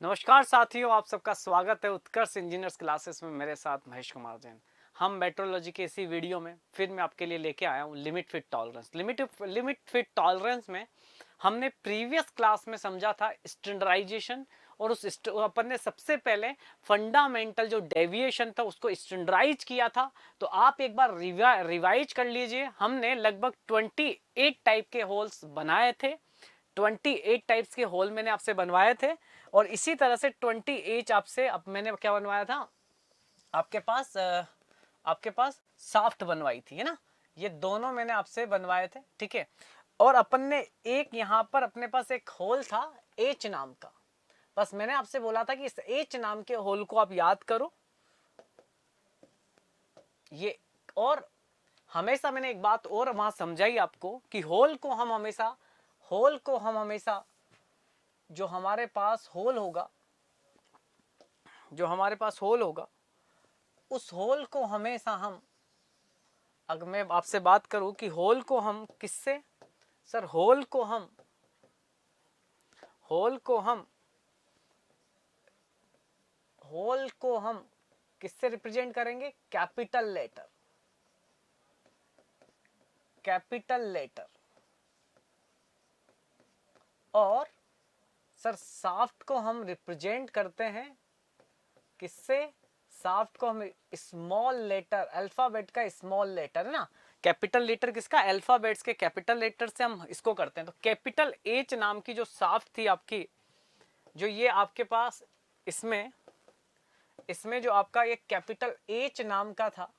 नमस्कार साथियों, आप सबका स्वागत है उत्कर्ष इंजीनियर्स क्लासेस में। मेरे साथ महेश कुमार जैन। हम मेट्रोलॉजी के इसी वीडियो में फिर मैं आपके लिए लेके आया हूँ limit fit tolerance. Limit fit tolerance में हमने प्रीवियस क्लास में समझा था स्टैंडर्डाइजेशन, और अपन ने सबसे पहले फंडामेंटल जो डेविएशन था उसको स्टैंडर्डाइज किया था। तो आप एक बार रिवाइज कर लीजिए। हमने लगभग 28 टाइप के होल्स बनाए थे। 28 टाइप्स के होल मैंने आपसे बनवाए थे, और इसी तरह से 28 आपसे अब मैंने क्या बनवाया था, आपके पास साफ्ट बनवाई थी, है ना। ये दोनों मैंने आपसे बनवाए थे, ठीक है। और अपन ने एक यहाँ पर अपने पास एक होल था एच नाम का। बस मैंने आपसे बोला था कि इस एच नाम के होल को आप याद करो ये। और हमेशा मैंने एक बात और वहां समझाई आपको कि होल को हम हमेशा जो हमारे पास होल होगा उस होल को हमेशा हम, अगर मैं आपसे बात करूं कि होल को हम किससे, सर होल को हम किससे रिप्रेजेंट करेंगे? Capital letter. और सर साफ्ट को हम रिप्रेजेंट करते हैं किससे? साफ्ट को हम स्मॉल लेटर, अल्फाबेट का स्मॉल लेटर है ना। कैपिटल लेटर किसका? अल्फाबेट्स के कैपिटल लेटर से हम इसको करते हैं। तो कैपिटल एच नाम की जो साफ्ट थी आपकी, जो ये आपके पास इसमें जो आपका ये कैपिटल एच नाम का था,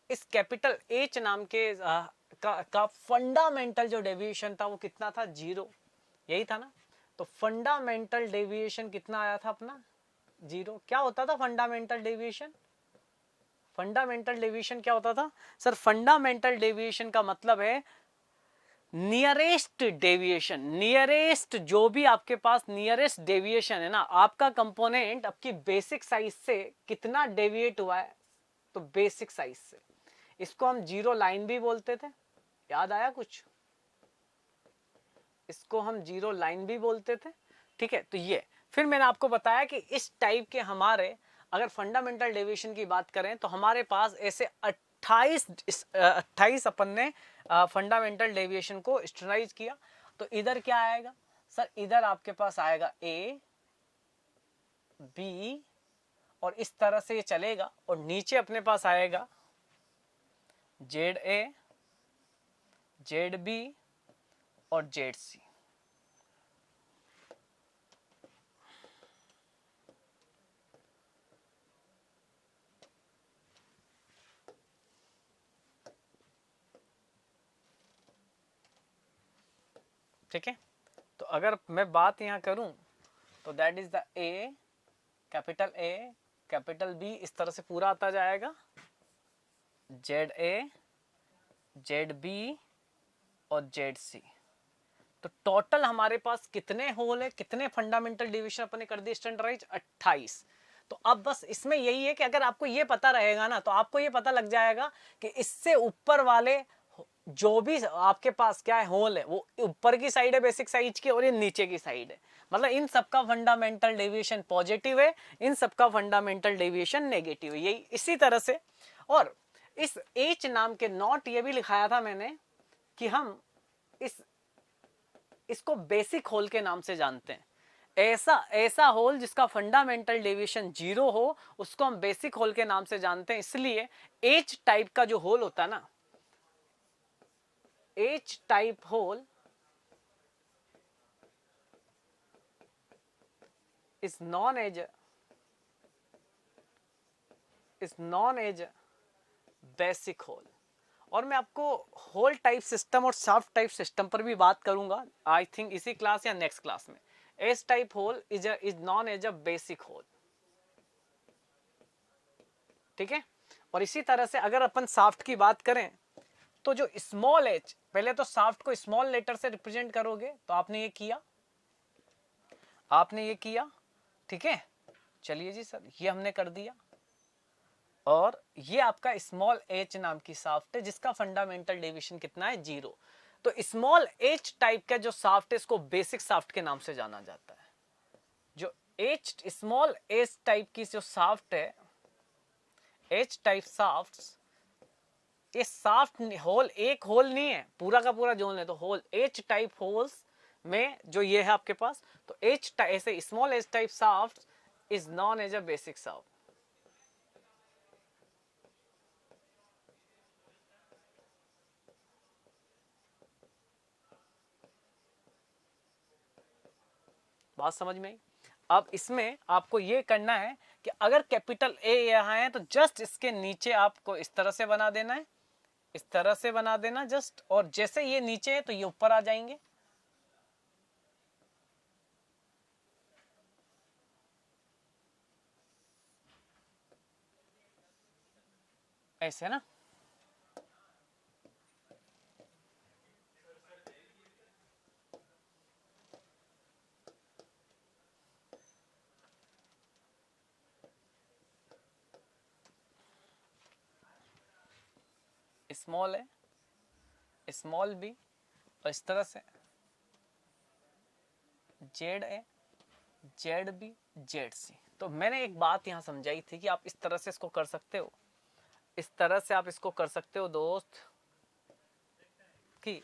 इस कैपिटल एच नाम के का फंडामेंटल जो डेविएशन था वो कितना था? 0। यही था ना। तो फंडामेंटल डेविएशन कितना आया था अपना? 0। क्या होता था फंडामेंटल डेविएशन? फंडामेंटल डेविएशन क्या होता था सर? फंडामेंटल डेविएशन का मतलब है नियरेस्ट डेविएशन। नियरेस्ट जो भी आपके पास नियरेस्ट डेविएशन है ना, आपका कंपोनेंट आपकी बेसिक साइज से कितना डेविएट हुआ है, तो बेसिक साइज से। इसको हम जीरो लाइन भी बोलते थे, याद आया कुछ? इसको हम जीरो लाइन भी बोलते थे, ठीक है। तो ये फिर मैंने आपको बताया कि इस टाइप के हमारे अगर फंडामेंटल डेविएशन की बात करें तो हमारे पास ऐसे 28 अपन ने फंडामेंटल डेविएशन को स्टैंडर्डाइज किया। तो इधर क्या आएगा सर? इधर आपके पास आएगा ए बी, और इस तरह से ये चलेगा, और नीचे अपने पास आएगा जेड ए, जेड बी और जेड सी। ठीक है। तो अगर मैं बात यहां करूं तो that is the A, capital B, इस तरह से पूरा आता जाएगा। जेड ए, जेड बी और जेड सी। तो टोटल हमारे पास कितने होल है, कितने फंडामेंटल डिवीजन अपने कर दिए स्टैंडर्डाइज? 28। तो अब बस इसमें यही है कि अगर आपको ये पता रहेगा ना, तो आपको ये पता लग जाएगा कि इससे ऊपर वाले जो भी आपके पास क्या है होल है, वो ऊपर की साइड है बेसिक साइज की, और ये नीचे की साइड है। मतलब इन सबका फंडामेंटल डेविएशन पॉजिटिव है, इन सबका फंडामेंटल डेविएशन नेगेटिव है। यही इसी तरह से। और इस एच नाम के नॉट ये भी लिखाया था मैंने कि हम इसको बेसिक होल के नाम से जानते हैं। ऐसा होल जिसका फंडामेंटल डेविएशन 0 हो, उसको हम बेसिक होल के नाम से जानते हैं। इसलिए एच टाइप का जो होल होता है ना, H type hole is known as basic hole. और मैं आपको होल टाइप सिस्टम और सॉफ्ट टाइप सिस्टम पर भी बात करूंगा, आई थिंक इसी क्लास या नेक्स्ट क्लास में। S type hole is known as a basic hole, ठीक है। और इसी तरह से अगर अपन सॉफ्ट की बात करें तो जो स्मॉल एच, पहले तो सॉफ्ट को स्मॉल लेटर से रिप्रेजेंट करोगे, तो आपने ये किया, ठीक है। चलिए जी सर, ये हमने कर दिया। और ये आपका स्मॉल एच नाम की सॉफ्ट है जिसका फंडामेंटल डेविएशन कितना है? 0। तो स्मॉल एच टाइप का जो सॉफ्ट है इसको बेसिक सॉफ्ट के नाम से जाना जाता है। जो एच स्मॉल एच टाइप की जो शाफ्ट है, एच टाइप शाफ्ट, ये शाफ्ट होल एक होल नहीं है, पूरा का पूरा जोन है, तो होल एच टाइप होल्स में जो ये है आपके पास, तो एच ऐसे small H type shaft is known as a basic shaft. बात समझ में आई? अब इसमें आपको ये करना है कि अगर कैपिटल ए यहाँ है तो जस्ट इसके नीचे आपको इस तरह से बना देना है, इस तरह से बना देना जस्ट, और जैसे ये नीचे है तो ये ऊपर आ जाएंगे, ऐसे ना। स्मॉल है, स्मॉल बी, और इस तरह से Z A, Z B, Z C. तो मैंने एक बात यहां समझाई थी कि आप इस तरह से इसको कर सकते हो, इस तरह से आप इसको कर सकते हो दोस्त, कि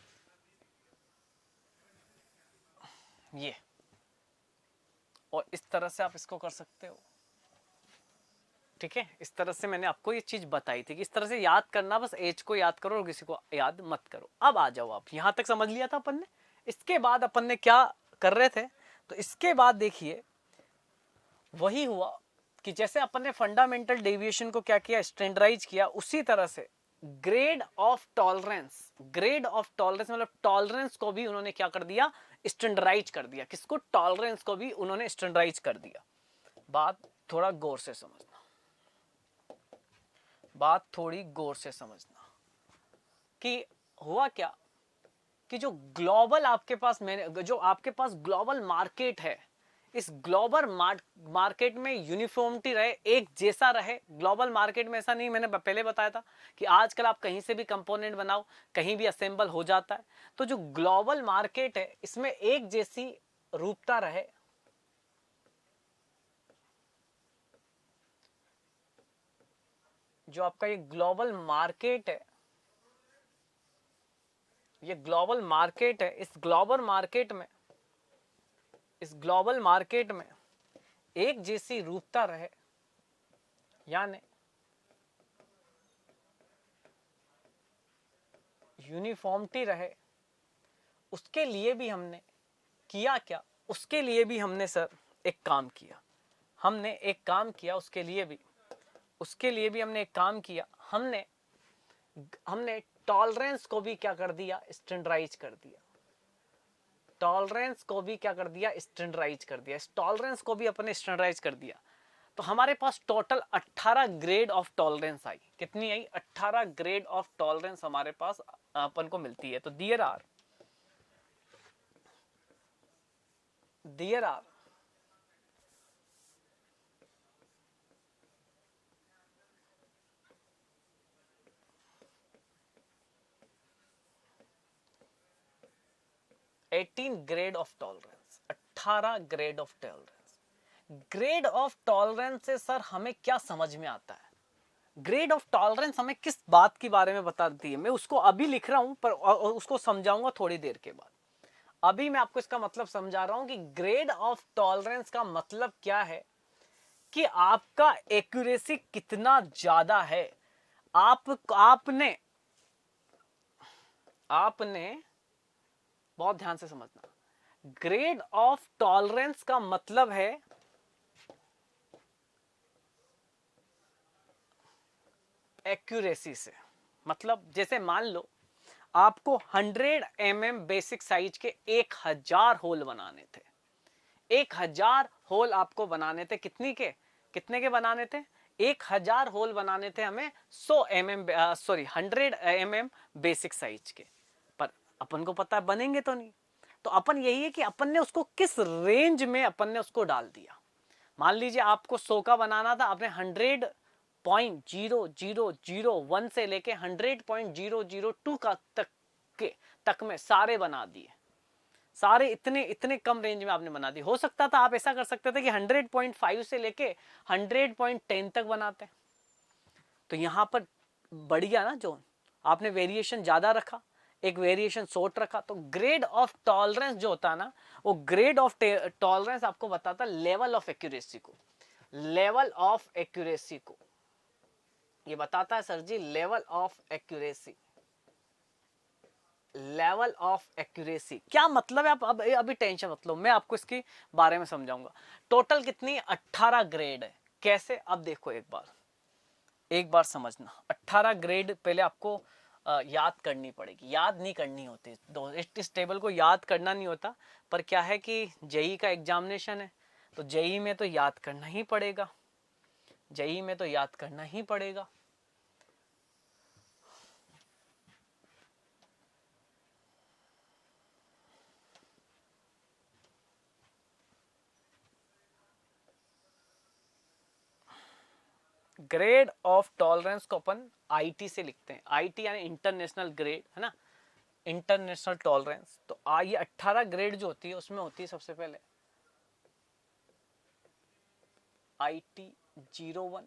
ये, और इस तरह से आप इसको कर सकते हो, ठीक है। इस तरह से मैंने आपको ये चीज बताई थी कि इस तरह से याद करना, बस एज को याद करो और किसी को याद मत करो। अब आ जाओ, आप यहां तक समझ लिया था अपन ने। इसके बाद अपन ने क्या कर रहे थे, तो इसके बाद देखिए वही हुआ कि जैसे अपन ने फंडामेंटल डेविएशन को क्या किया, स्टैंडर्डाइज किया, उसी तरह से grade of tolerance, grade of tolerance मतलब टॉलरेंस को भी उन्होंने क्या कर दिया, स्टैंडर्डाइज कर दिया। किसको? टॉलरेंस को भी उन्होंने स्टैंडर्डाइज कर दिया। बात थोड़ा गौर से समझना, बात थोड़ी गौर से समझना कि हुआ क्या, कि जो ग्लोबल आपके पास, मैंने जो आपके पास ग्लोबल मार्केट है, इस ग्लोबल मार्केट में यूनिफॉर्मिटी रहे, एक जैसा रहे। ग्लोबल मार्केट में ऐसा नहीं, मैंने पहले बताया था कि आजकल आप कहीं से भी कंपोनेंट बनाओ, कहीं भी असेंबल हो जाता है। तो जो ग्लोबल मार्केट है इसमें एक जैसी रूपता रहे, जो आपका ये ग्लोबल मार्केट है, ये ग्लोबल मार्केट है, इस ग्लोबल मार्केट में, इस ग्लोबल मार्केट में एक जैसी रूपता रहे, यानी यूनिफॉर्मिटी रहे। उसके लिए भी हमने किया क्या, उसके लिए भी हमने सर एक काम किया, हमने एक काम किया उसके लिए भी, उसके लिए भी हमने एक काम किया, हमने हमने टॉलरेंस को भी क्या कर दिया, स्टैंडर्डाइज कर दिया। टॉलरेंस को भी क्या कर दिया, स्टैंडर्डाइज कर दिया। इस टॉलरेंस को भी अपने स्टैंडर्डाइज कर दिया। तो हमारे पास टोटल 18 ग्रेड ऑफ टॉलरेंस आई। कितनी आई? 18 ग्रेड ऑफ टॉलरेंस हमारे पास अपन को मिलती है। तो there are 18 grade of tolerance, 18 grade of tolerance. Grade of tolerance से सर हमें क्या समझ में आता है? ग्रेड ऑफ टॉलरेंस हमें किस बात के बारे में बताती है? मैं उसको अभी लिख रहा हूं, पर उसको समझाऊंगा थोड़ी देर के बाद। अभी मैं आपको इसका मतलब समझा रहा हूं कि ग्रेड ऑफ टॉलरेंस का मतलब क्या है, कि आपका एक्यूरेसी कितना ज्यादा है। आपने आपने बहुत ध्यान से समझना, ग्रेड ऑफ टॉलरेंस का मतलब है एक्यूरेसी से। मतलब जैसे मान लो आपको 100 mm बेसिक साइज के 1000 होल बनाने थे, 1000 होल आपको बनाने थे। कितने के बनाने थे? 1000 होल बनाने थे हमें 100 mm, sorry 100 mm basic size के। पर अपन को पता है बनेंगे तो नहीं। तो अपन यही है कि अपन ने उसको किस रेंज में अपन ने उसको डाल दिया। मान लीजिए आपको 100 का बनाना था, आपने 100.0001 से लेके 100.002 का तक में सारे बना दिए। सारे इतने इतने कम रेंज में आपने बना दिए। हो सकता था आप ऐसा कर सकते थे कि 100.5 से लेके 100.10 तक बनाते, तो यहाँ पर बढ़ गया ना जोन, आपने वेरिएशन ज्यादा रखा, एक वेरिएशन शॉर्ट रखा। तो ग्रेड ऑफ टॉलरेंस जो होता है ना, वो ग्रेड ऑफ टॉलरेंस आपको बताता लेवल ऑफ एक्यूरेसी को, लेवल ऑफ एक्यूरेसी को ये बताता है sir ji, level of accuracy. Level of accuracy क्या मतलब है, आप अब अभी टेंशन मत लो, मैं आपको इसके बारे में समझाऊंगा। टोटल कितनी 18 ग्रेड है। कैसे, अब देखो एक बार समझना। 18 ग्रेड पहले आपको याद करनी पड़ेगी, याद नहीं करनी होती इस टेबल को याद करना नहीं होता, पर क्या है कि जेई का एग्जामिनेशन है, तो जेई में तो याद करना ही पड़ेगा, जेई में तो याद करना ही पड़ेगा। ग्रेड ऑफ टॉलरेंस को अपन आईटी से लिखते हैं, आईटी यानी इंटरनेशनल ग्रेड है ना, इंटरनेशनल टॉलरेंस। तो ये 18 ग्रेड जो होती है उसमें होती है सबसे पहले IT 01,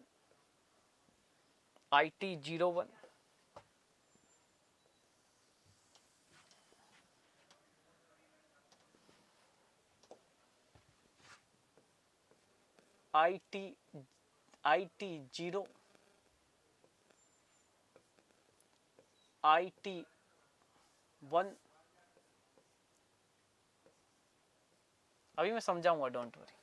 IT 01, IT IT 0, IT 1। अभी मैं समझाऊंगा, डोंट वरी।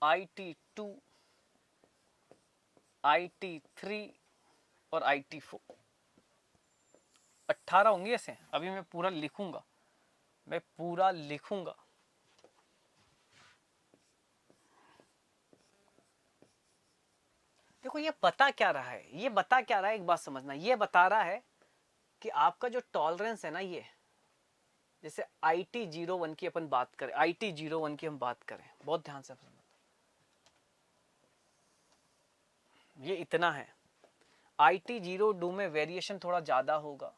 IT2, IT3 और IT4, 18 होंगे ऐसे। अभी मैं पूरा लिखूंगा, मैं पूरा लिखूंगा। देखो ये बता क्या रहा है, ये बता क्या रहा है, एक बात समझना, ये बता रहा है कि आपका जो टॉलरेंस है ना, ये जैसे IT 01 की अपन बात करें, IT 01 की हम बात करें, बहुत ध्यान से समझना, ये इतना है। IT 02 में वेरिएशन थोड़ा ज्यादा होगा,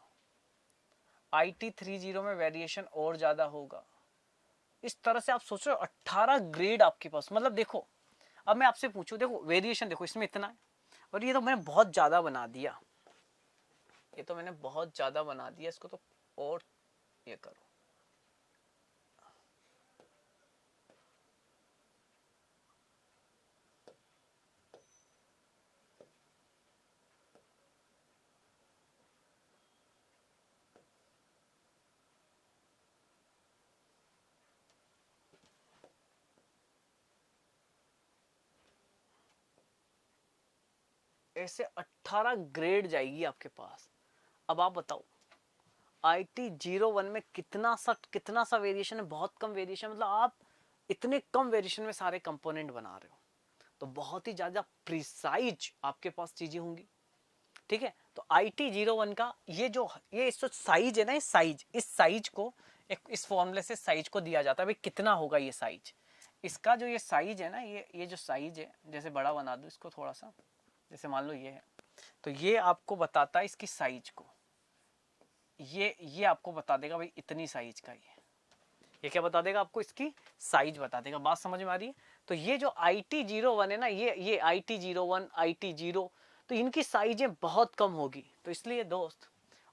IT 30 में वेरिएशन और ज्यादा होगा। इस तरह से आप सोच रहे हो 18 ग्रेड आपके पास, मतलब देखो अब मैं आपसे पूछूं, देखो वेरिएशन देखो इसमें इतना है, और ये तो मैंने बहुत ज्यादा बना दिया, ये तो मैंने बहुत ज्यादा बना दिया, इसको तो और ये करो। ऐसे 18 ग्रेड जाएगी आपके पास। अब आप बताओ IT 01 में कितना सा वेरिएशन है, बहुत कम वेरिएशन, मतलब आप इतने कम वेरिएशन में सारे कंपोनेंट बना रहे हो, तो बहुत ही ज्यादा प्रिसाइज आपके पास चीजें होंगी। ठीक है, तो IT 01 का ये इस साइज है ना, इस साइज को एक इस फॉर्मूले से साइज को दिया जाता है, भाई कितना होगा ये साइज, इसका जो ये साइज है ना, ये जो साइज है, जैसे बड़ा बना दो इसको थोड़ा सा, जैसे मान लो ये है, तो ये आपको बताता है इसकी साइज को, ये आपको बता देगा भाई इतनी साइज का ये क्या बता देगा आपको, इसकी साइज बता देगा। बात समझ में आ रही है? तो ये जो IT 01 है ना, ये IT 01, IT 0, तो इनकी साइजें बहुत कम होगी, तो इसलिए दोस्त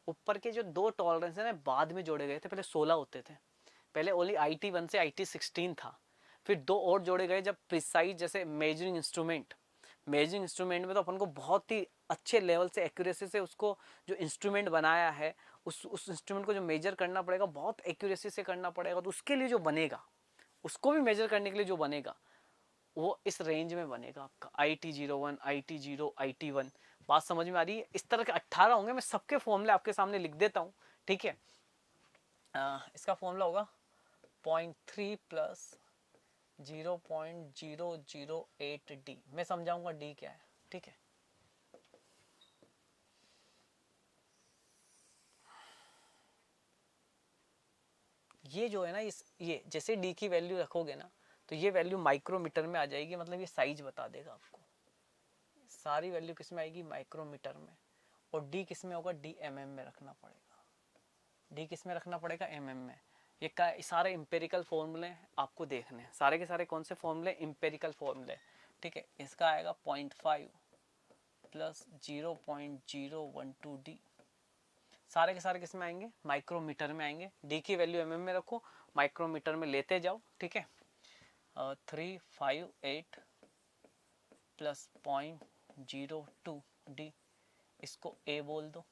ऊपर के जो दो टॉलरेंस है ना बाद में जोड़े गए थे, पहले 16 होते थे, पहले ओनली IT 1 से IT 16 था, फिर दो और जोड़े गए जब प्रिसाइज, जैसे मेजरिंग इंस्ट्रूमेंट में तो अपन को बहुत ही अच्छे लेवल से एक्यूरेसी से उसको जो इंस्ट्रूमेंट बनाया है उस इंस्ट्रूमेंट को जो मेजर करना पड़ेगा बहुत एक्यूरेसी से करना पड़ेगा, तो उसके लिए जो बनेगा, उसको भी मेजर करने के लिए जो बनेगा वो इस रेंज में बनेगा आपका IT 01, IT 0, IT 1। बात समझ में आ रही है? इस तरह के 18 होंगे, मैं सबके फॉर्मूले आपके सामने लिख देता हूँ, ठीक है। इसका फॉर्मूला होगा 0.3 प्लस 0.008D, मैं समझाऊंगा D क्या है, ठीक है। ये जो है ना, ये जैसे डी की वैल्यू रखोगे ना तो ये वैल्यू माइक्रोमीटर में आ जाएगी, मतलब ये साइज बता देगा आपको। सारी वैल्यू किस में आएगी? माइक्रोमीटर में। और डी किस में होगा? डी mm में रखना पड़ेगा। डी किस में रखना पड़ेगा? mm में। ये सारे इंपेरिकल फॉर्मूले आपको देखने हैं, सारे के सारे कौन से फॉर्मूले? इंपेरिकल फॉर्मूले। ठीक है, इसका आएगा 0.5 प्लस 0.012 डी। सारे के सारे किस में आएंगे? माइक्रोमीटर में आएंगे। डी की वैल्यू mm में रखो, माइक्रोमीटर में लेते जाओ। ठीक है, 358 प्लस 0.02 डी, इसको ए बोल दो।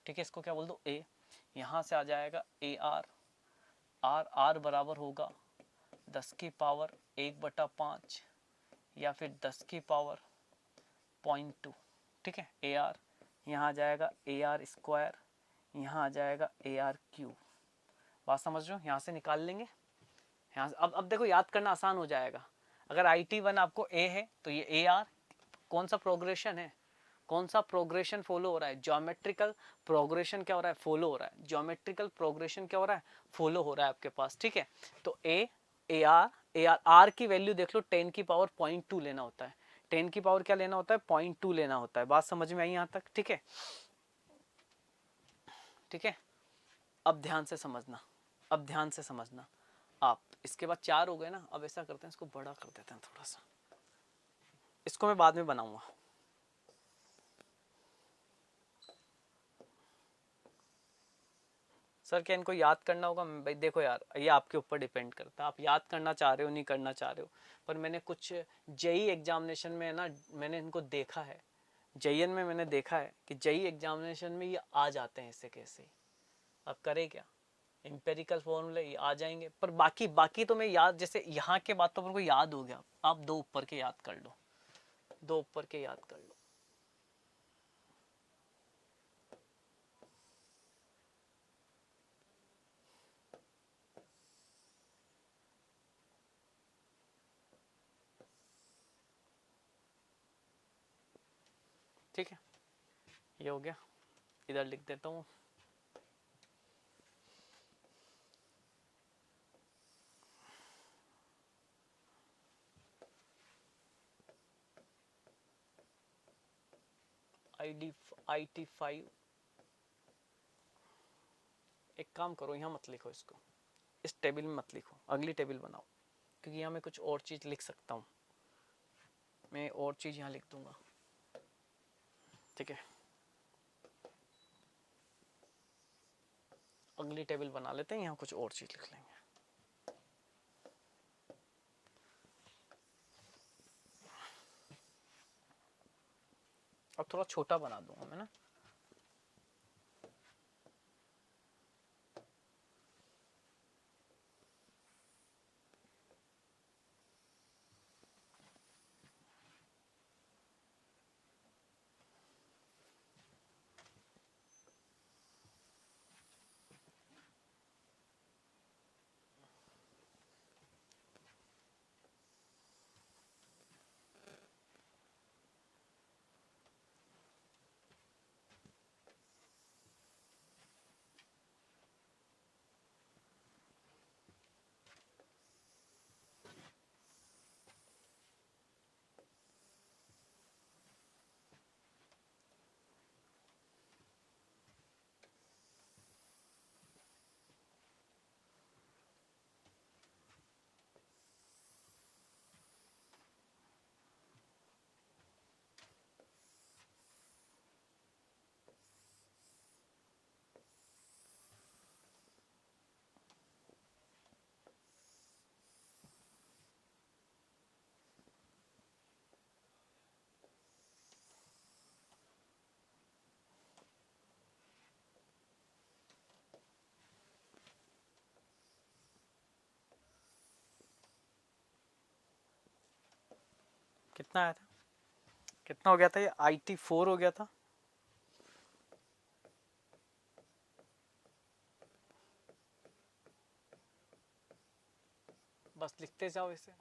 ठीक है, इसको क्या बोल दो? ए। यहाँ से आ जाएगा ए आर, आर बराबर होगा 10 की पावर 1/5 या फिर 10 की पावर 0.2। ठीक है, ए आर यहाँ आ जाएगा ए आर स्क्वायर, यहाँ आ जाएगा ए आर क्यूब। बात समझ रहे हो? यहाँ से निकाल लेंगे। यहाँ से अब देखो याद करना आसान हो जाएगा। अगर IT1 आपको ए है तो ये ए आर कौन सा प्रोग्रेशन है? कौन सा प्रोग्रेशन फॉलो हो रहा है? ज्योमेट्रिकल प्रोग्रेशन क्या हो रहा है? फॉलो हो रहा है। ज्योमेट्रिकल प्रोग्रेशन क्या हो रहा है? फॉलो हो रहा है आपके पास। ठीक है, तो ए आर की वैल्यू देख लो, 10 की पावर 0.2 लेना होता है। 10 की पावर क्या लेना होता है? 0.2 लेना होता है। बात समझ में आई यहाँ तक? ठीक है, ठीक है। अब ध्यान से समझना, अब ध्यान से समझना आप। इसके बाद 4 हो गए ना, अब ऐसा करते हैं इसको बड़ा कर देते हैं थोड़ा सा, इसको मैं बाद में बनाऊंगा। सर क्या इनको याद करना होगा? भाई देखो यार, ये आपके ऊपर डिपेंड करता है, आप याद करना चाह रहे हो नहीं करना चाह रहे हो। पर मैंने कुछ जेई एग्जामिनेशन में ना, मैंने इनको देखा है, जेईएन में मैंने देखा है कि जेई एग्जामिनेशन में ये आ जाते हैं ऐसे कैसे। अब करे क्या? इंपेरिकल फॉर्मूले ये आ जाएंगे, पर बाकी तो मैं याद, जैसे यहाँ के बाद तो मेरे को याद हो गया। आप 2 ऊपर के याद कर लो, 2 ऊपर के याद कर लो। ठीक है, ये हो गया। इधर लिख देता हूँ। IT5। एक काम करो, यहाँ मत लिखो इसको, इस टेबल में मत लिखो, अगली टेबल बनाओ, क्योंकि यहाँ मैं कुछ और चीज लिख सकता हूँ। मैं और चीज यहाँ लिख दूंगा। ठीक है, अगली टेबल बना लेते हैं, यहाँ कुछ और चीज लिख लेंगे। अब थोड़ा छोटा बना दूंगा मैं ना। कितना आया था? कितना हो गया था? ये IT4 हो गया था। बस लिखते जाओ इसे।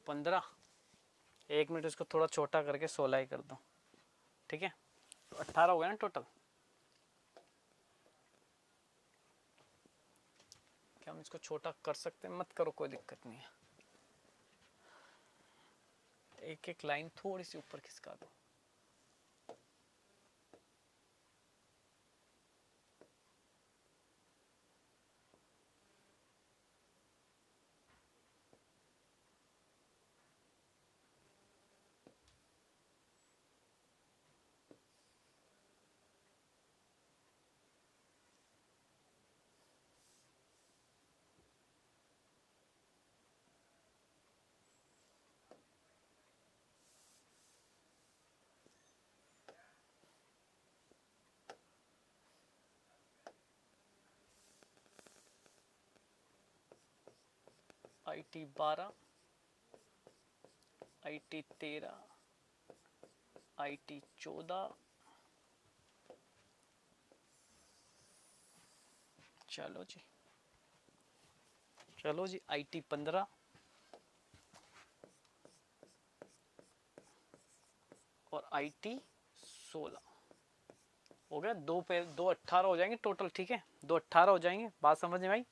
15, 1 मिनट इसको थोड़ा छोटा करके 16 ही कर दो, ठीक है। तो 18 हो गया ना टोटल। क्या हम इसको छोटा कर सकते हैं? मत करो, कोई दिक्कत नहीं है। एक एक लाइन थोड़ी सी ऊपर खिसका दो। IT 12, IT 13, IT 14, चलो जी, चलो जी, IT 15 और IT 16 हो गया। दो पे 2 18 हो जाएंगे टोटल, ठीक है। 2 18 हो जाएंगे, बात समझ में आई।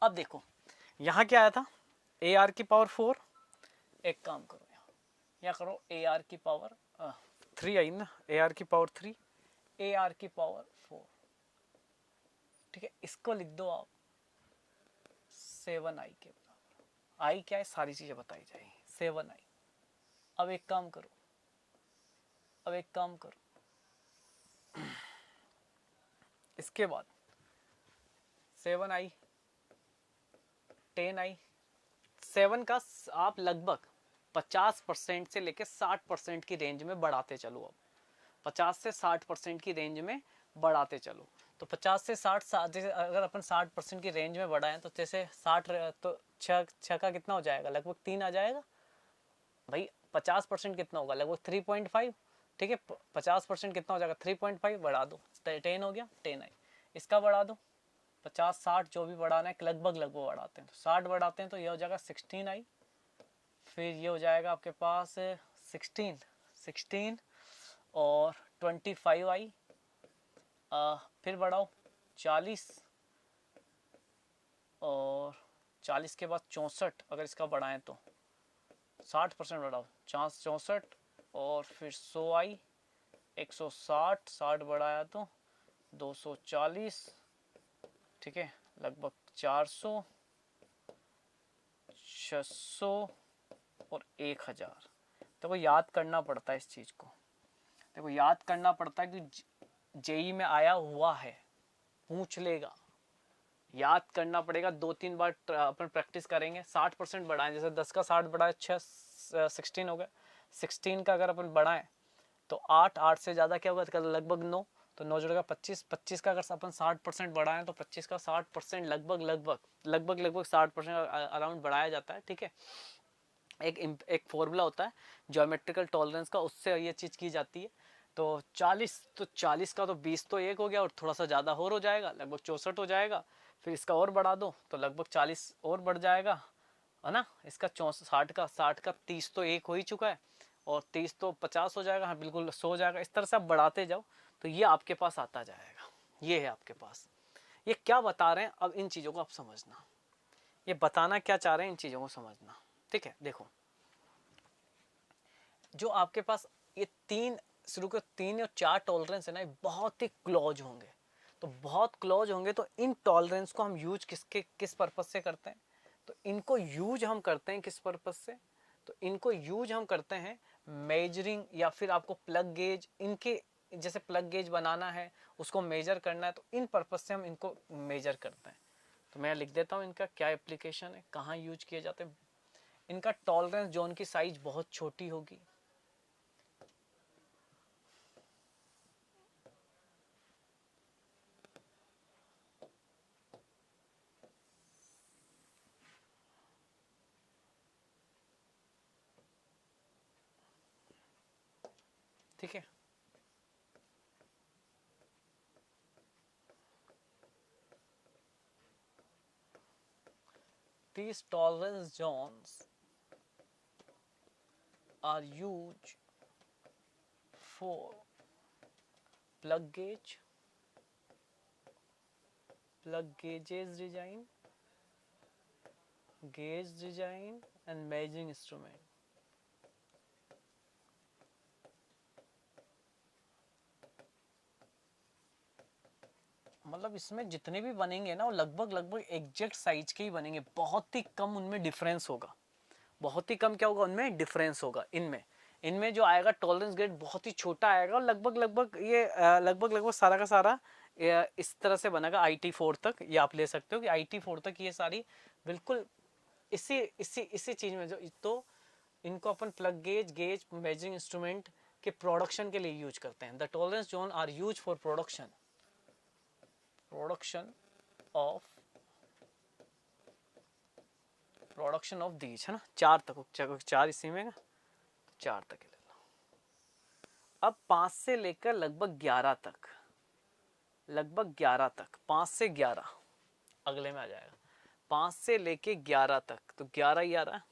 अब देखो यहाँ क्या आया था, AR की पावर 4। एक काम करो, यहाँ करो AR की पावर 3 आई ना, AR की पावर 3, AR की पावर 4, ठीक है। इसको लिख दो आप 7i के बराबर। आई क्या है, सारी चीजें बताई जाएंगी, 7i। अब एक काम करो, अब एक काम करो, इसके बाद 7i 10i, 7 का आप लगभग 50% से लेकर 60% की रेंज में बढ़ाते चलो। अब 50 से 60% की रेंज में बढ़ाते चलो। तो 50 से 60, जैसे अगर अपन 60% की रेंज में बढ़ाएं तो जैसे 60, तो छः का कितना हो जाएगा, लगभग 3 आ जाएगा भाई। 50% कितना होगा, लगभग 3.5, ठीक है। 50% कितना हो जाएगा, 3.5, बढ़ा दो 10 हो गया, 10i। इसका बढ़ा दो 50 60 जो भी बढ़ाना है, लगभग लगभग बढ़ाते हैं तो 60 बढ़ाते हैं तो ये हो जाएगा 16i। फिर ये हो जाएगा आपके पास 16 और 25i। फिर बढ़ाओ 40 और 40 के बाद 64, अगर इसका बढ़ाएं तो 60% बढ़ाओ, 64 और फिर 100i, 160, 60 बढ़ाया तो 240, ठीक है। लगभग 400, 600 और 1000। तो वो याद करना पड़ता है इस चीज़ को, देखो याद करना पड़ता है कि जेई में आया हुआ है, पूछ लेगा, याद करना पड़ेगा। 2-3 बार अपन प्रैक्टिस करेंगे। 60% बढ़ाएं, जैसे 10 का 60 बढ़ाए 16 हो गया। 16 का अगर अपन बढ़ाएं तो 8 से ज़्यादा क्या होगा, लगभग 9, तो 9 जुड़ेगा 25। 25 का अगर अपन 60% बढ़ाएं तो 25 का 60% लगभग लगभग लगभग लगभग 60% अराउंड बढ़ाया जाता है, ठीक है। एक फॉर्मूला होता है ज्योमेट्रिकल टॉलरेंस का, उससे ये चीज़ की जाती है। तो 40 का तो 20 तो एक हो गया और थोड़ा सा ज़्यादा और हो जाएगा, लगभग 64 हो जाएगा। फिर इसका और बढ़ा दो तो लगभग 40 और बढ़ जाएगा, है ना। इसका 60 का 30 तो एक हो ही चुका है और 30 तो 50 हो जाएगा, हाँ बिल्कुल 100 हो जाएगा। इस तरह से आप बढ़ाते जाओ तो ये आपके पास आता जाएगा। ये है आपके पास, ये क्या बता रहे हैं, अब इन चीज़ों को आप समझना, ये बताना क्या चाह रहे हैं, इन चीज़ों को समझना, ठीक है। देखो जो आपके पास ये 3 शुरू के 3 और 4 टॉलरेंस है ना, बहुत ही क्लोज होंगे। तो बहुत क्लोज होंगे तो इन टॉलरेंस को हम यूज किस पर्पज से करते हैं, तो इनको यूज हम करते हैं किस पर्पज से, तो इनको यूज हम करते हैं मेजरिंग, या फिर आपको प्लग गेज, इनके जैसे प्लग गेज बनाना है, उसको मेजर करना है, तो इन पर्पज से हम इनको मेजर करते हैं। तो मैं लिख देता हूँ इनका क्या एप्लीकेशन है, कहाँ यूज किए जाते हैं। इनका टॉलरेंस जोन की साइज बहुत छोटी होगी, ठीक है। These tolerance zones are used for plug gauges design, gauge design and measuring instrument. मतलब इसमें जितने भी बनेंगे ना वो लगभग एग्जैक्ट साइज के ही बनेंगे, बहुत ही कम उनमें डिफरेंस होगा, बहुत ही कम क्या होगा उनमें डिफरेंस होगा। इनमें जो आएगा टॉलरेंस ग्रेड बहुत ही छोटा आएगा और लगभग सारा का सारा इस तरह से बनेगा IT4 तक। ये आप ले सकते हो कि IT4 तक ये सारी बिल्कुल इसी चीज में जो, तो इनको अपन प्लग गेज मेजरिंग इंस्ट्रूमेंट के प्रोडक्शन के लिए यूज करते हैं। The tolerance zone are use for production of these, है ना। 4 तक, 4 इसी में, 4 तक ले लो। अब 5 से लेकर लगभग 11 तक, 5 से 11 अगले में आ जाएगा। 5 से लेके 11 तक, तो 11 ही आ रहा है।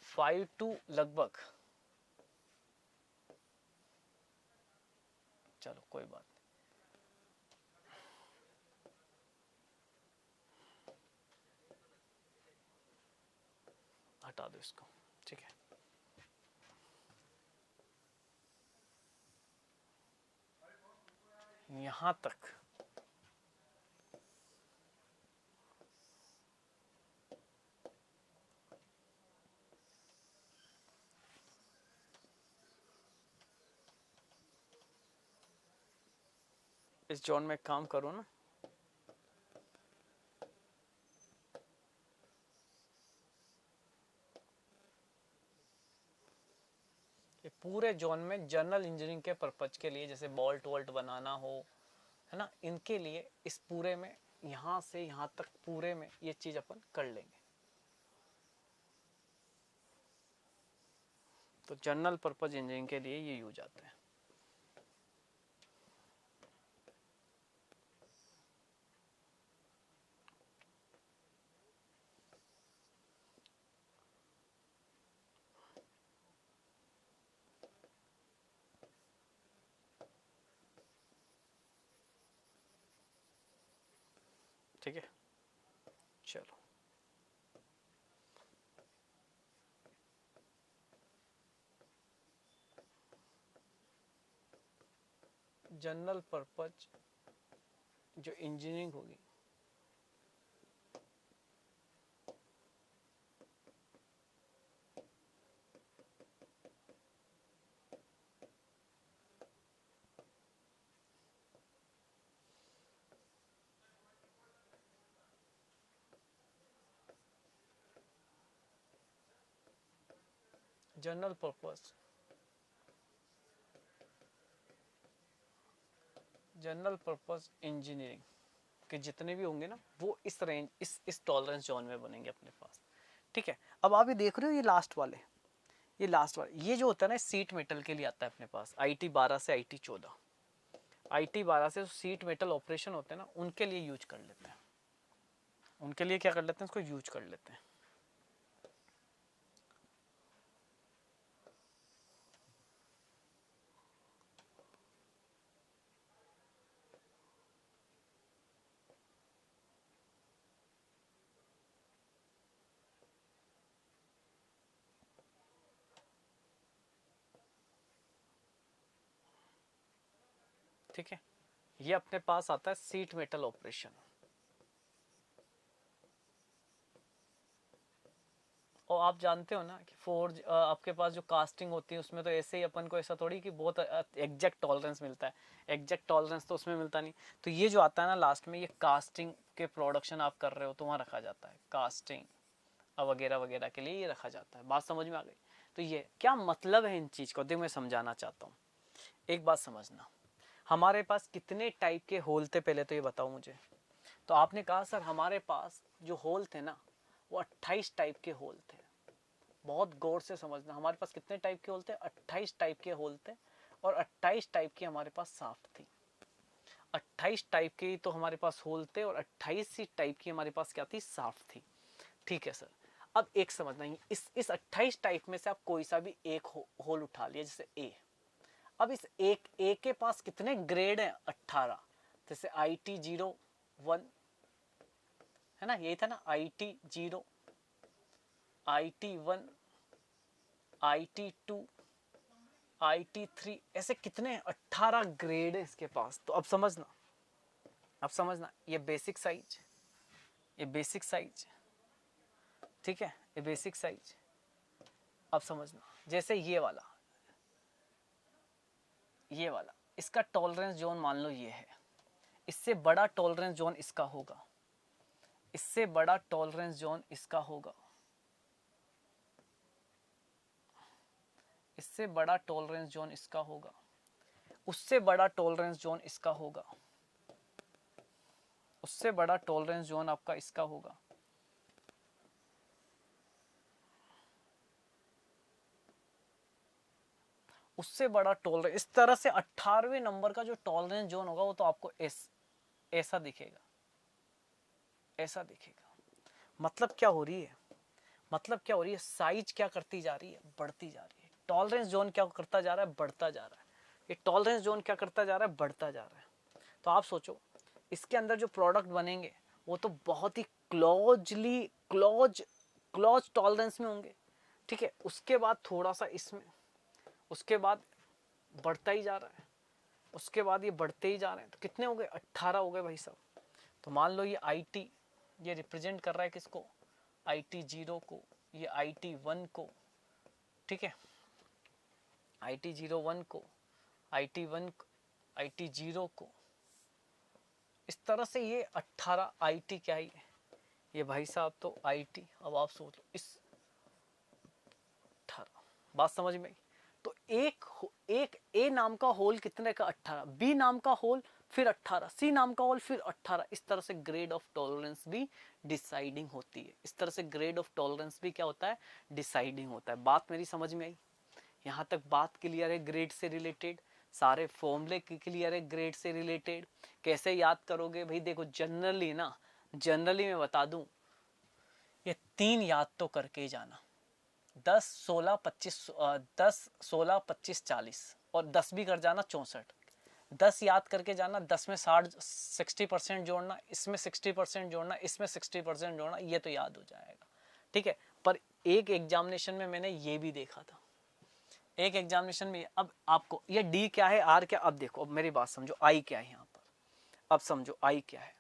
5 to लगभग, चलो कोई बात नहीं, हटा दो इसको, ठीक है। यहां तक इस जोन में काम करो ना, ये पूरे जोन में जनरल इंजीनियरिंग के पर्पज के लिए, जैसे बोल्ट वोल्ट बनाना हो, है ना, इनके लिए इस पूरे में यहां से यहां तक पूरे में ये चीज अपन कर लेंगे। तो जनरल पर्पज इंजीनियरिंग के लिए ये यूज आते हैं। ठीक है, चलो जनरल पर्पज जो इंजीनियरिंग होगी, जनरल पर्पस इंजीनियरिंग के जितने भी होंगे ना, वो इस रेंज, इस टॉलरेंस जोन में बनेंगे अपने पास। ठीक है, अब आप ये देख रहे हो ये लास्ट वाले, ये जो होता है ना सीट मेटल के लिए आता है अपने पास, IT12 से IT14, IT12 से सीट मेटल ऑपरेशन होते हैं ना, उनके लिए यूज कर लेते हैं, उनके लिए क्या कर लेते हैं, इसको यूज कर लेते हैं। ठीक है, ये अपने पास आता है सीट मेटल ऑपरेशन। और आप जानते हो ना कि फोर्ज आपके पास जो कास्टिंग होती है उसमें तो ऐसे ही अपन को ऐसा थोड़ी कि बहुत एग्जैक्ट टॉलरेंस मिलता है, एग्जैक्ट टॉलरेंस तो उसमें मिलता नहीं। तो ये जो आता है ना लास्ट में, ये कास्टिंग के प्रोडक्शन आप कर रहे हो तो वहाँ रखा जाता है, कास्टिंग वगैरह वगैरह के लिए ये रखा जाता है। बात समझ में आ गई? तो ये क्या मतलब है इन चीज़ को, देखो मैं समझाना चाहता हूँ। एक बात समझना, हमारे पास कितने टाइप के होल थे पहले तो ये बताओ मुझे। तो आपने कहा सर हमारे पास जो होल थे ना वो 28 टाइप के होल थे। बहुत गौर से समझना, हमारे पास कितने टाइप के होल थे? 28 टाइप के होल थे, और 28 टाइप की हमारे पास शाफ्ट थी। 28 टाइप के तो हमारे पास होल थे और 28 सी टाइप की हमारे पास क्या थी? शाफ्ट थी। ठीक है सर, अब एक समझना, इस 28 टाइप में से आप कोई सा भी एक होल उठा लिया, जैसे ए। अब इस एक ए के पास कितने ग्रेड हैं? 18। जैसे IT01 है ना, यही था ना, IT0, IT1, IT2, IT3, ऐसे कितने 18 ग्रेड है इसके पास। तो अब समझना ये बेसिक साइज, ये बेसिक साइज, ठीक है, ये बेसिक साइज। अब समझना, जैसे ये वाला इसका टॉलरेंस जोन मान लो ये है, इससे बड़ा टॉलरेंस जोन इसका होगा, इससे बड़ा टॉलरेंस जोन इसका होगा, इससे बड़ा टॉलरेंस जोन इसका होगा, उससे बड़ा टॉलरेंस जोन इसका होगा, उससे बड़ा टॉलरेंस जोन आपका इसका होगा। उससे बड़ा टॉलरेंस, इस तरह से 18वें नंबर का जो टॉलरेंस जोन होगा वो तो आपको ऐसा दिखेगा, ऐसा दिखेगा। मतलब क्या हो रही है, साइज क्या करती जा रही है? बढ़ती जा रही है। टॉलरेंस जोन क्या करता जा रहा है? बढ़ता जा रहा है। ये टॉलरेंस जोन क्या करता जा रहा है? बढ़ता जा रहा है। तो आप सोचो इसके अंदर जो प्रोडक्ट बनेंगे वो तो बहुत ही क्लोज टॉलरेंस में होंगे, ठीक है। उसके बाद थोड़ा सा इसमें, उसके बाद बढ़ता ही जा रहा है, उसके बाद ये बढ़ते ही जा रहे हैं। तो कितने हो गए? 18 हो गए भाई साहब। तो मान लो ये IT, ये रिप्रेजेंट कर रहा है किसको? IT0 को, ये IT1 को, ठीक है, IT01 को, IT1, IT0 को, इस तरह से ये 18 IT क्या ही है ये भाई साहब, तो IT। अब आप सोच लो इस 18, बात समझ में आई? तो एक ए नाम का होल कितने का? 18। बी नाम का होल फिर 18, सी नाम का होल फिर 18। इस तरह से ग्रेड ऑफ टॉलरेंस भी डिसाइडिंग होती है। इस तरह से ग्रेड ऑफ टॉलरेंस भी क्या होता है? डिसाइडिंग होता है। बात मेरी समझ में आई? यहाँ तक बात क्लियर है ग्रेड से रिलेटेड? सारे फॉर्मूले क्लियर है ग्रेड से रिलेटेड? कैसे याद करोगे भाई? देखो जनरली मैं बता दूं, ये 3 याद तो करके ही जाना, 10, 16, 25, 10, 16, 25, 40 और 10 भी कर जाना 64। 10 याद करके जाना, 10 में 60% जोड़ना, इसमें 60% जोड़ना, इसमें 60% जोड़ना, ये तो याद हो जाएगा, ठीक है। पर एक एग्जामिनेशन में मैंने ये भी देखा था, एक एग्जामिनेशन में, अब आपको ये डी क्या है, आर क्या, अब देखो, अब मेरी बात समझो, आई क्या है यहाँ पर, अब समझो आई क्या है।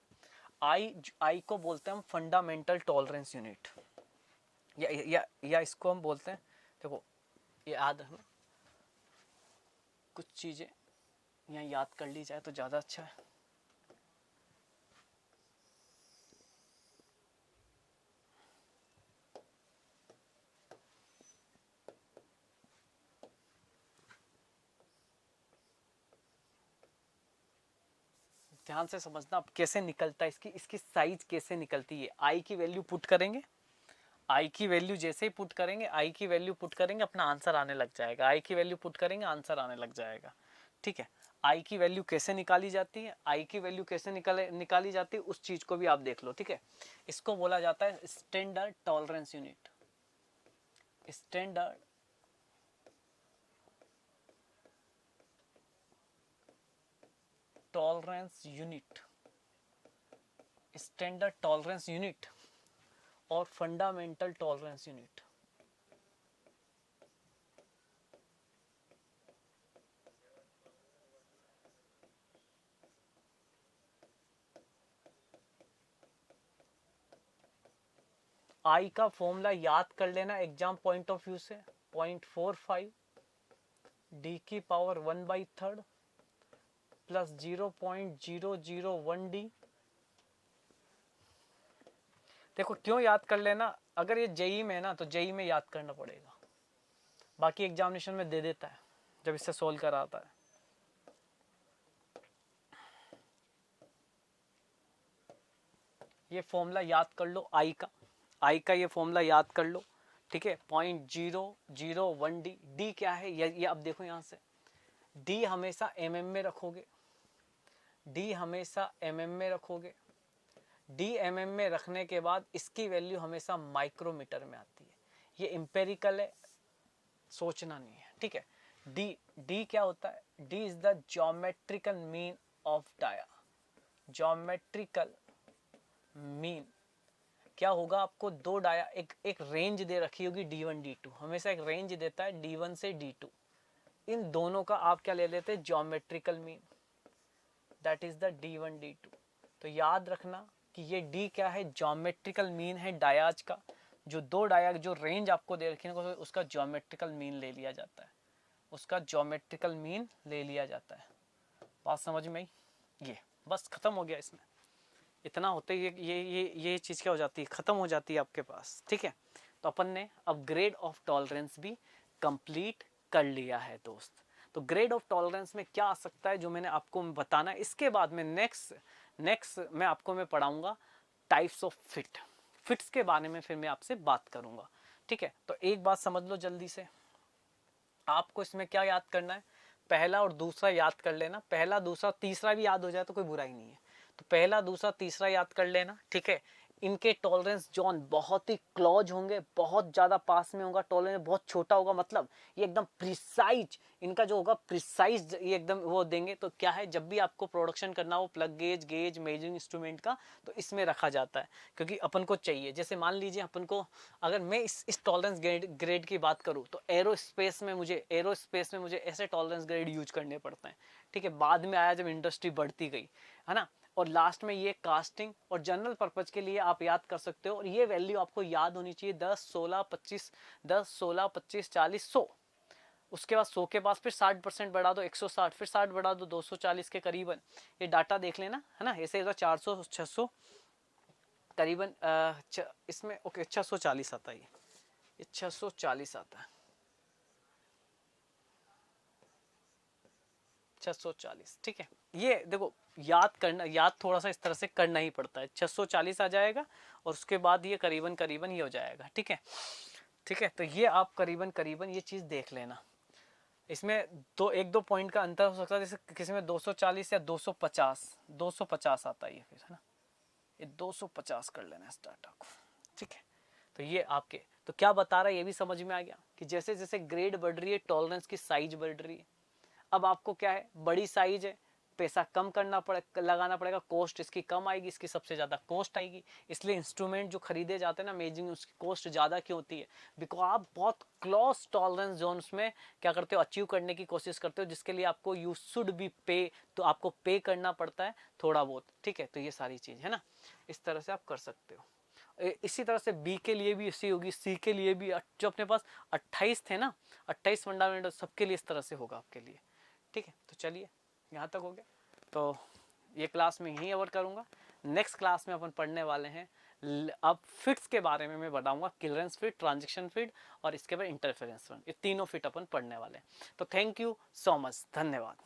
आई को बोलते हैं हम फंडामेंटल टॉलरेंस यूनिट, या इसको हम बोलते हैं, देखो ये याद रखना, कुछ चीजें यहाँ याद कर ली जाए तो ज्यादा अच्छा है। ध्यान से समझना अब कैसे निकलता है, इसकी साइज कैसे निकलती है। आई की वैल्यू पुट करेंगे, आई की वैल्यू जैसे ही पुट करेंगे, आई की वैल्यू पुट करेंगे, अपना आंसर आने लग जाएगा। आई की वैल्यू पुट करेंगे, आंसर आने लग जाएगा, ठीक है। आई की वैल्यू कैसे निकाली जाती है, आई की वैल्यू कैसे निकाली जाती है, उस चीज को भी आप देख लो, ठीक है। इसको बोला जाता है standard tolerance unit, standard tolerance unit, standard tolerance unit और फंडामेंटल टॉलरेंस यूनिट। आई का फॉर्मूला याद कर लेना एग्जाम पॉइंट ऑफ व्यू से, 0.45 डी की पावर 1/3 प्लस 0.001 डी। देखो क्यों याद कर लेना, अगर ये जेई में है ना तो जेई में याद करना पड़ेगा, बाकी एग्जामिनेशन में दे देता है जब इससे सोल्व कराता है। ये फॉर्मूला याद कर लो आई का ये फॉर्मूला याद कर लो, ठीक है। 0.001 डी, डी क्या है ये अब देखो यहाँ से, डी हमेशा एमएम में रखोगे, डी हमेशा एमएम में रखोगे, DMM में रखने के बाद इसकी वैल्यू हमेशा माइक्रोमीटर में आती है। ये इम्पेरिकल है, सोचना नहीं है, ठीक है। डी क्या होता है? D is the geometrical mean of dia. ज्योमेट्रिकल मीन क्या होगा? आपको दो डाया, एक रेंज दे रखी होगी D1 D2, हमेशा एक रेंज देता है D1 से D2। इन दोनों का आप क्या ले लेते हैं? Geometrical mean, that is the D1 D2। तो याद रखना कि ये D क्या है? ज्योमेट्रिकल मीन है डायाज का। जो दो डाया जो रेंज आपको दे रखी है उसका ज्योमेट्रिकल मीन ले लिया जाता है, उसका ज्योमेट्रिकल मीन ले लिया जाता है। बात समझ में आई? ये बस खत्म हो गया। इसमें इतना होते ही ये चीज़ क्या हो जाती है? ख़त्म हो जाती है आपके पास, ठीक है। तो अपन ने अब ग्रेड ऑफ टॉलरेंस भी कंप्लीट कर लिया है दोस्त। तो ग्रेड ऑफ टॉलरेंस में क्या आ सकता है जो मैंने आपको बताना है। इसके बाद में नेक्स्ट मैं आपको पढ़ाऊंगा टाइप्स ऑफ फिट्स के बारे में, फिर मैं आपसे बात करूंगा, ठीक है। तो एक बात समझ लो जल्दी से, आपको इसमें क्या याद करना है? पहला और दूसरा याद कर लेना। पहला दूसरा तीसरा भी याद हो जाए तो कोई बुराई नहीं है। तो पहला दूसरा तीसरा याद कर लेना, ठीक है। इनके टॉलरेंस जोन बहुत ही क्लोज होंगे, बहुत ज़्यादा पास में होगा, टॉलरेंस बहुत छोटा होगा, मतलब ये एकदम प्रिसाइज, इनका जो होगा प्रिसाइज ये एकदम वो देंगे। तो क्या है, जब भी आपको प्रोडक्शन करना हो प्लग गेज मेजरिंग इंस्ट्रूमेंट का, तो इसमें रखा जाता है, क्योंकि अपन को चाहिए। जैसे मान लीजिए अपन को, अगर मैं इस टॉलरेंस ग्रेड की बात करूँ तो एरोस्पेस में मुझे ऐसे टॉलरेंस ग्रेड यूज करने पड़ते हैं, ठीक है। बाद में आया जब इंडस्ट्री बढ़ती गई, है ना। और लास्ट में ये कास्टिंग और जनरल पर्पज के लिए आप याद कर सकते हो। और ये वैल्यू आपको याद होनी चाहिए 10, 16, 25, 40, 100। उसके बाद 100 के बाद फिर 60% बढ़ा दो 160, फिर 60 बढ़ा दो 240 के करीबन। ये डाटा देख लेना, है ना। ऐसे 400, 600 करीबन इसमें ओके 640 आता है। ये 640 आता है, 640, ठीक है। ये देखो याद थोड़ा सा इस तरह से करना ही पड़ता है। 640 आ जाएगा और उसके बाद ये करीबन ये हो जाएगा, ठीक है। तो ये आप करीबन ये चीज़ देख लेना। इसमें एक दो पॉइंट का अंतर हो सकता है, जैसे किसी में 240 या 250 आता है, ये फिर, है ना। ये 250 कर लेना इस डाटा को, ठीक है। तो ये आपके तो क्या बता रहा है ये भी समझ में आ गया कि जैसे जैसे ग्रेड बढ़ रही है टॉलरेंस की साइज बढ़ रही है। अब आपको क्या है, बड़ी साइज है, पैसा कम लगाना पड़ेगा, कॉस्ट इसकी कम आएगी, इसकी सबसे ज़्यादा कॉस्ट आएगी। इसलिए इंस्ट्रूमेंट जो खरीदे जाते हैं ना मेजरिंग, उसकी कॉस्ट ज़्यादा क्यों होती है? बिकॉज आप बहुत क्लोज टॉलरेंस जोन्स में क्या करते हो, अचीव करने की कोशिश करते हो, जिसके लिए आपको यू शुड बी पे, तो आपको पे करना पड़ता है थोड़ा बहुत, ठीक है। तो ये सारी चीज़ है ना, इस तरह से आप कर सकते हो। इसी तरह से बी के लिए भी इसी होगी, सी के लिए भी। जो अपने पास 28 थे ना, 28 फंडामेंटल, सबके लिए इस तरह से होगा आपके लिए, ठीक है। तो चलिए यहाँ तक हो गया। तो ये क्लास में यहीं कवर करूँगा। नेक्स्ट क्लास में अपन पढ़ने वाले हैं अब फिट्स के बारे में मैं बताऊंगा, क्लियरेंस फिट, ट्रांजैक्शन फिट और इसके बाद इंटरफेरेंस फिट। ये तीनों फिट अपन पढ़ने वाले हैं। तो थैंक यू सो मच, धन्यवाद।